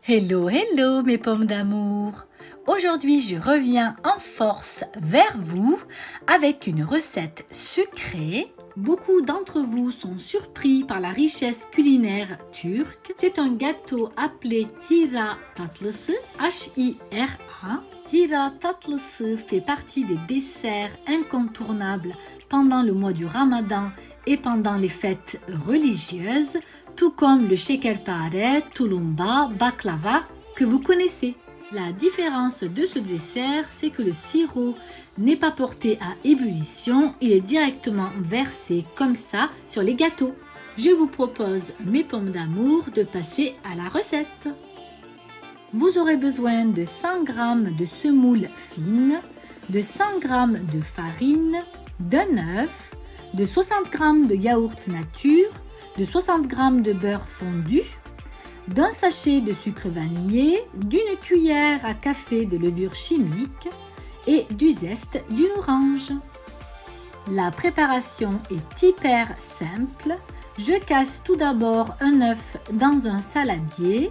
Hello, hello mes pommes d'amour. Aujourd'hui, je reviens en force vers vous avec une recette sucrée. Beaucoup d'entre vous sont surpris par la richesse culinaire turque. C'est un gâteau appelé Hira Tatlısı, H-I-R-A. Hira Tatlısı fait partie des desserts incontournables pendant le mois du Ramadan et pendant les fêtes religieuses, tout comme le şekerpare, tulumba, baklava que vous connaissez. La différence de ce dessert, c'est que le sirop n'est pas porté à ébullition, il est directement versé comme ça sur les gâteaux. Je vous propose, mes pommes d'amour, de passer à la recette. Vous aurez besoin de 100 g de semoule fine, de 100 g de farine, d'un œuf, de 60 g de yaourt nature, de 60 g de beurre fondu, d'un sachet de sucre vanillé, d'une cuillère à café de levure chimique et du zeste d'une orange. La préparation est hyper simple. Je casse tout d'abord un œuf dans un saladier.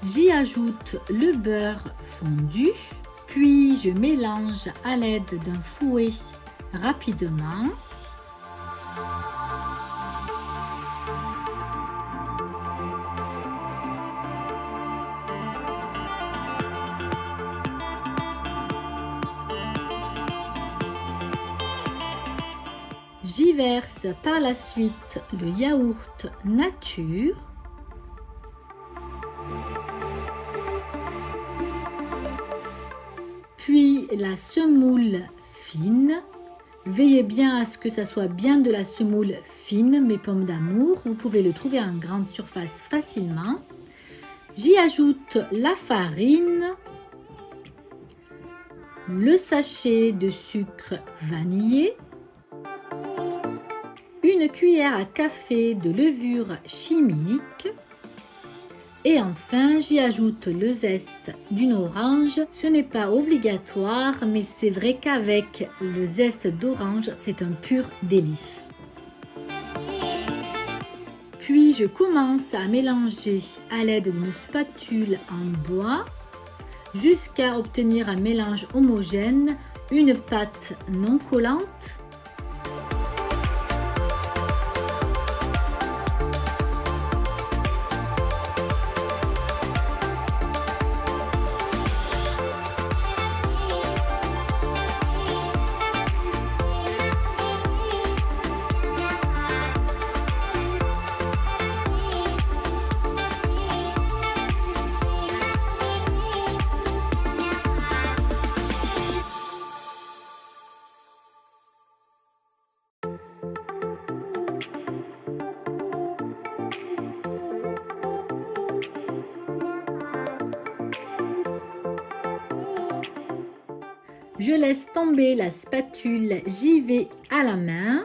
J'y ajoute le beurre fondu, puis je mélange à l'aide d'un fouet rapidement. J'y verse par la suite le yaourt nature. Puis la semoule fine. Veillez bien à ce que ça soit bien de la semoule fine, mes pommes d'amour. Vous pouvez le trouver en grande surface facilement. J'y ajoute la farine, le sachet de sucre vanillé, une cuillère à café de levure chimique et enfin j'y ajoute le zeste d'une orange. Ce n'est pas obligatoire, mais c'est vrai qu'avec le zeste d'orange, c'est un pur délice. Puis je commence à mélanger à l'aide d'une spatule en bois jusqu'à obtenir un mélange homogène, une pâte non collante. Je laisse tomber la spatule, j'y vais à la main.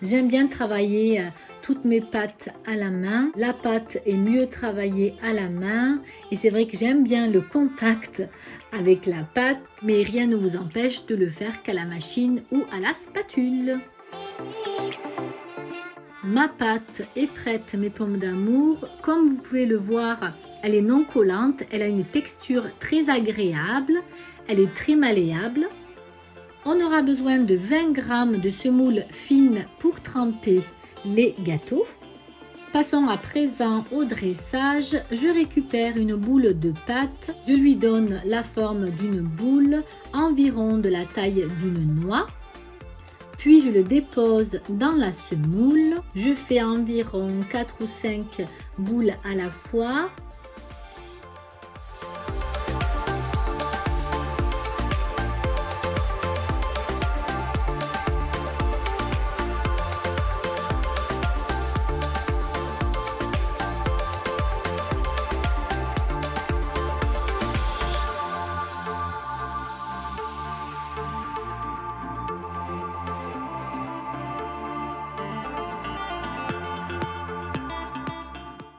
J'aime bien travailler toutes mes pâtes à la main. La pâte est mieux travaillée à la main et c'est vrai que j'aime bien le contact avec la pâte, mais rien ne vous empêche de le faire qu'à la machine ou à la spatule. Ma pâte est prête, mes pommes d'amour. Comme vous pouvez le voir, elle est non collante, elle a une texture très agréable, elle est très malléable. On aura besoin de 20 g de semoule fine pour tremper les gâteaux. Passons à présent au dressage. Je récupère une boule de pâte, je lui donne la forme d'une boule, environ de la taille d'une noix. Puis je le dépose dans la semoule. Je fais environ 4 ou 5 boules à la fois.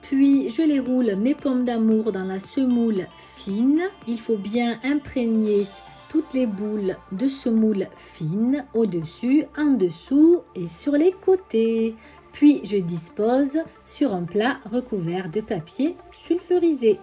Puis je les roule, mes pommes d'amour, dans la semoule fine. Il faut bien imprégner toutes les boules de semoule fine au-dessus, en dessous et sur les côtés. Puis je dispose sur un plat recouvert de papier sulfurisé.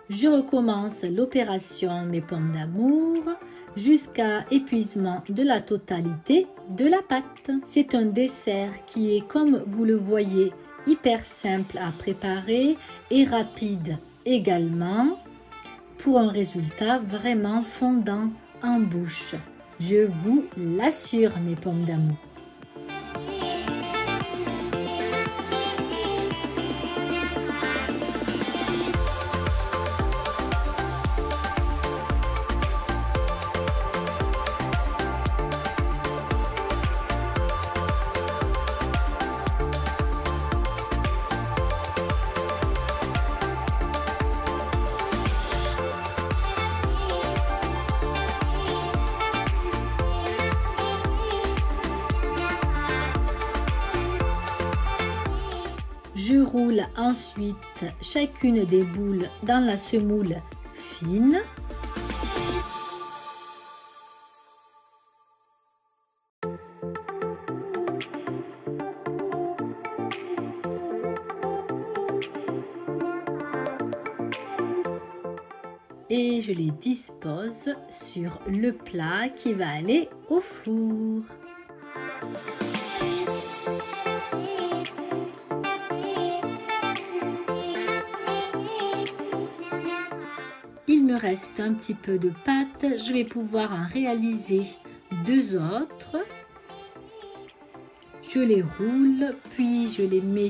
Je recommence l'opération mes pommes d'amour jusqu'à épuisement de la totalité de la pâte. C'est un dessert qui est, comme vous le voyez, hyper simple à préparer et rapide également pour un résultat vraiment fondant en bouche. Je vous l'assure mes pommes d'amour. Je roule ensuite chacune des boules dans la semoule fine. Et je les dispose sur le plat qui va aller au four. Il me reste un petit peu de pâte, je vais pouvoir en réaliser deux autres. Je les roule, puis je les mets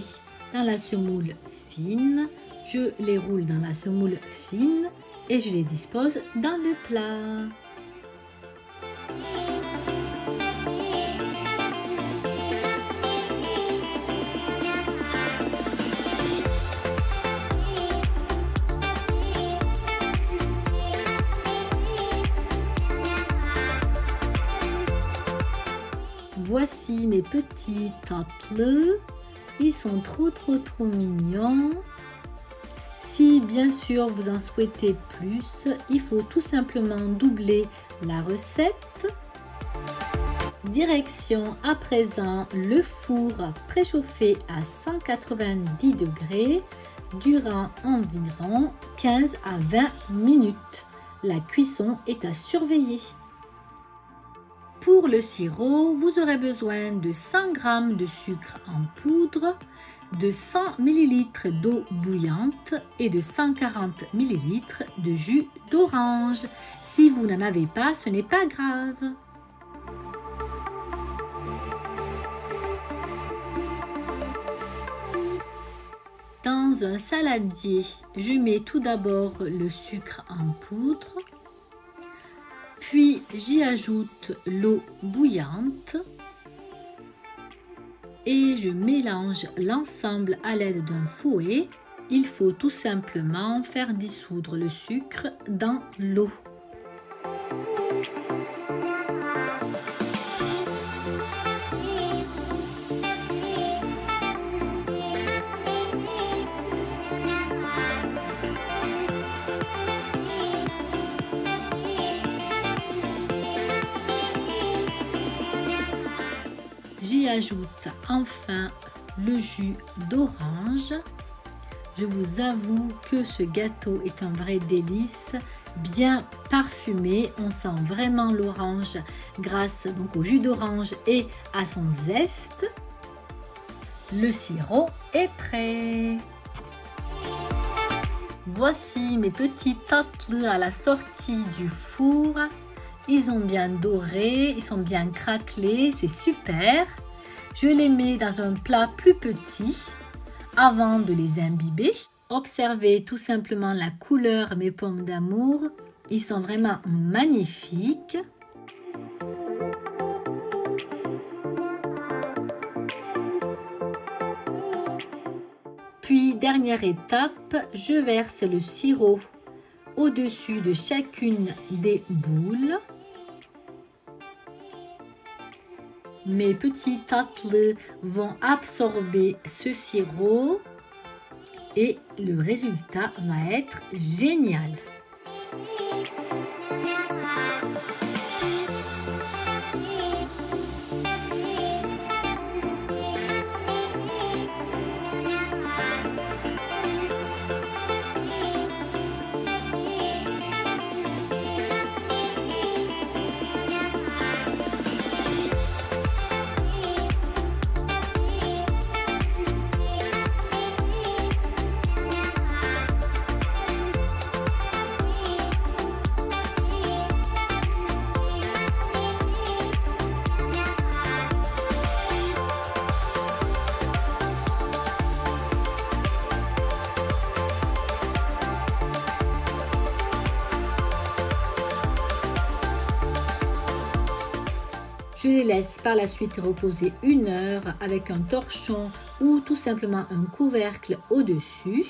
dans la semoule fine. Je les roule dans la semoule fine et je les dispose dans le plat. Voici mes petits tartlets, ils sont trop mignons. Si bien sûr vous en souhaitez plus, il faut tout simplement doubler la recette. Direction à présent le four préchauffé à 190 degrés durant environ 15 à 20 minutes. La cuisson est à surveiller. Pour le sirop, vous aurez besoin de 100 g de sucre en poudre, de 100 ml d'eau bouillante et de 140 ml de jus d'orange. Si vous n'en avez pas, ce n'est pas grave. Dans un saladier, je mets tout d'abord le sucre en poudre. Puis j'y ajoute l'eau bouillante et je mélange l'ensemble à l'aide d'un fouet. Il faut tout simplement faire dissoudre le sucre dans l'eau. J'y ajoute enfin le jus d'orange. Je vous avoue que ce gâteau est un vrai délice, bien parfumé. On sent vraiment l'orange grâce donc au jus d'orange et à son zeste. Le sirop est prêt. Voici mes petits tartlets à la sortie du four. Ils ont bien doré, ils sont bien craquelés, c'est super. Je les mets dans un plat plus petit avant de les imbiber. Observez tout simplement la couleur mes pommes d'amour. Ils sont vraiment magnifiques. Puis, dernière étape, je verse le sirop au-dessus de chacune des boules. Mes petits tartlets vont absorber ce sirop et le résultat va être génial. Je les laisse par la suite reposer 1 heure avec un torchon ou tout simplement un couvercle au-dessus.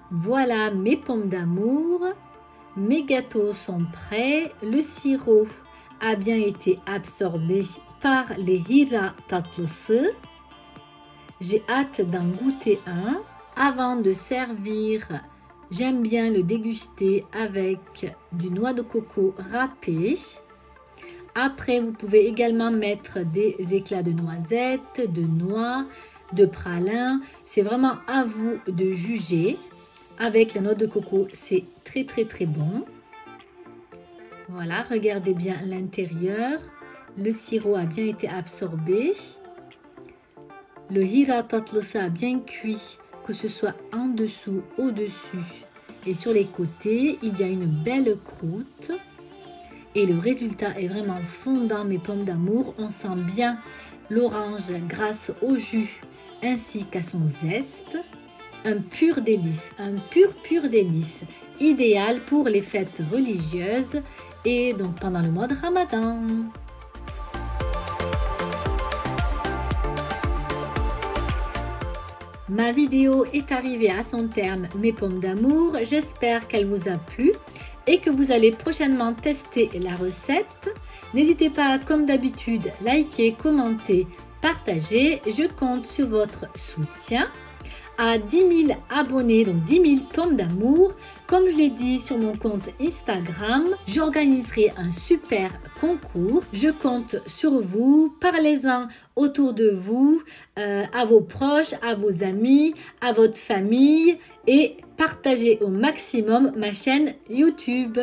Voilà mes pommes d'amour. Mes gâteaux sont prêts. Le sirop a bien été absorbé par les Hira tatlısı. J'ai hâte d'en goûter un. Avant de servir, j'aime bien le déguster avec du noix de coco râpée. Après, vous pouvez également mettre des éclats de noisettes, de noix, de pralin. C'est vraiment à vous de juger. Avec la noix de coco, c'est très bon. Voilà, regardez bien l'intérieur. Le sirop a bien été absorbé. Le Hira tatlısı a bien cuit, que ce soit en dessous, au-dessus et sur les côtés. Il y a une belle croûte. Et le résultat est vraiment fondant, mes pommes d'amour. On sent bien l'orange grâce au jus ainsi qu'à son zeste. Un pur délice, un pur délice. Idéal pour les fêtes religieuses et donc pendant le mois de Ramadan. Ma vidéo est arrivée à son terme, mes pommes d'amour. J'espère qu'elle vous a plu et que vous allez prochainement tester la recette. N'hésitez pas, comme d'habitude, liker, commenter, partager. Je compte sur votre soutien. À 10 000 abonnés, donc 10 000 pommes d'amour. Comme je l'ai dit sur mon compte Instagram, j'organiserai un super concours. Je compte sur vous. Parlez-en autour de vous, à vos proches, à vos amis, à votre famille et partagez au maximum ma chaîne YouTube.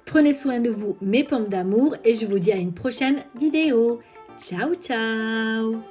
Prenez soin de vous, mes pommes d'amour, et je vous dis à une prochaine vidéo. Ciao, ciao!